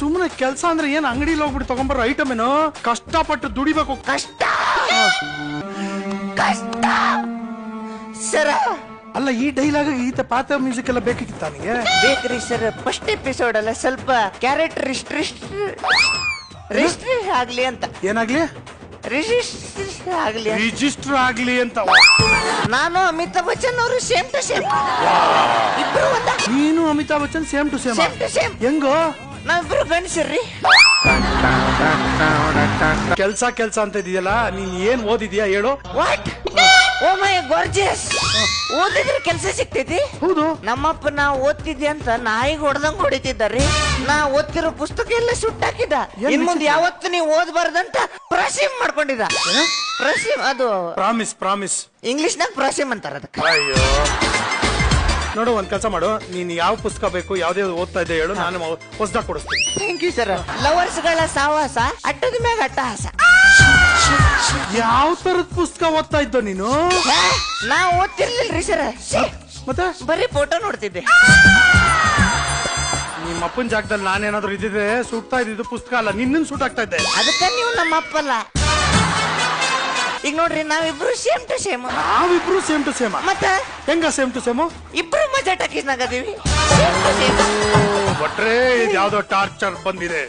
ಸುಮ್ಮನೆ ಕೆಲಸ ಅಂದ್ರೆ ಏನ್ ಅಂಗಡಿಲಿ ಹೋಗ್ಬಿಟ್ಟು ತಗೊಂಬರೋ ಐಟಮ್ ಏನು? ಕಷ್ಟಪಟ್ಟು ದುಡಿಬೇಕು. ಕಷ್ಟ ಕಷ್ಟ ಸರ. ಅಲ್ಲ, ಈ ಡೈಲಾಗ್ ಈತ ಪಾತ ಮ್ಯೂಸಿಕ್ ಎಲ್ಲ ಬೇಕಿತ್ತ ನನಗೆ? ಬೇಕ್ರಿ ಸರ್. ಫಸ್ಟ್ ಎಪಿಸೋಡ್ ಅಲ್ಲ, ಸ್ವಲ್ಪ ಕ್ಯಾರೆಕ್ಟರ್ ರಿಜಿಸ್ಟರ್ ಆಗ್ಲಿ ಅಂತ. ಏನಾಗ್ಲಿ? ರಿಜಿಸ್ಟರ್ ಆಗ್ಲಿ ಅಂತ. ರಿಜಿಸ್ಟರ್ ಆಗ್ಲಿ ಅಂತ. ನಾನು ಅಮಿತಾಬ್ ಬಚ್ಚನ್ ಅವರು ಸೇಮ್ ಟು ಸೇಮ್. ಇಬ್ರು ಒಂದ. ನೀನು Amitabh Bachchan same to same. Same to same. ಹೆಂಗೋ? ನಾವಿಬ್ರು ಗಂಡಸರ್ರಿ. ಕೆಲ್ಸ ಅಂತ ಇದೆಯಲ್ಲ, ನೀನ್ ಏನ್ ಓದಿದ್ಯಾ ಹೇಳು? ವಾಟ್? Oh my gorgeous. ಓದಿದ್ರೆ ಕೆಲಸ ಸಿಗ್ತೈತಿ? ಹೌದು. ನಮ್ಮಪ್ಪ ನಾ ಓದ್ತಿದ್ದೆ ಅಂತ ನಾಯಿಗೆ ಹೊಡೆದಂಗ್ ಹೊಡಿತಿದ್ದಾರಿ. ನಾ ಓದ್ತಿರೋ ಪುಸ್ತಕ ಎಲ್ಲ ಸುಟ್ಟಾಕಿದ. ಇನ್ ಮುಂದೆ ಯಾವತ್ತು ನೀವು ಓದಬಾರ್ದಂತ ಪ್ರಾಸಿಮ್ ಮಾಡ್ಕೊಂಡಿದ್ದ. ಪ್ರಾಸಿಮ್ ಅದು ಪ್ರಾಮಿಸ್ ಇಂಗ್ಲಿಷ್ನಾಗ ಪ್ರಾಸಿಮ್ ಅಂತಾರ ಅದಕ್ಕೆ. ಅಯ್ಯೋ, ನೋಡು, ಒಂದ್ ಕೆಲಸ ಮಾಡು, ನೀನ್ ಯಾವ ಪುಸ್ತಕ ಬೇಕು, ಯಾವ್ದೇ ಓದ್ತಾ ಇದ್ದೆ ಹೇಳು, ನಾನು ಹೊಸದಾಗ ಕೊಡಿಸ್ತೀನಿ. Thank you sir. ಲವರ್ಸ್ ಗಳ ಸಾವಾಸ, ಅಟ್ಟದ ಮ್ಯಾಗ ಅಟ್ಟಹಾಸ. ಯಾವ ತರದ ಪುಸ್ತಕ ಓದ್ತಾ ಇದ್ದೋ ನೀನು? ನಾ ಓದ್ತಿರ್ಲಿಲ್ರಿ ಸರ್. ಮತ್ತೆ ಬರೀ ಫೋಟೋ ನೋಡ್ತಿದ್ದೆ. ನಿಮ್ಮ ಅಪ್ಪನ ಜಾಗದಲ್ಲಿ ನಾನೇನಾದ್ರೂ ಇದ್ದಿದ್ರೆ ಸುಟ್ತಾ ಇದ್ದಿದ್ದು ಪುಸ್ತಕ ಅಲ್ಲ, ನಿನ್ನ ಸೂಟ್ ಆಗ್ತಾ ಇದ್ದೆ. ಅದಕ್ಕೆ ನೀವು ನಮ್ಮ ಅಪ್ಪಲ್ಲ. ಈಗ ನೋಡ್ರಿ, ನಾವಿಬ್ರು ಸೇಮ್ ಟು ಸೇಮ್. ನಾವಿಬ್ರು ಸೇಮ್ ಟು ಸೇಮ್. ಮತ್ತೆ ಹೆಂಗ ಸೇಮ್ ಟು ಸೇಮ್? ಇಬ್ರು ಮಜಾ ಟಾಕೀಸ್ನಾಗದೀವಿ. ಒಟ್ರೆ ಯಾವ್ದೋ ಟಾರ್ಚರ್ ಬಂದಿದೆ.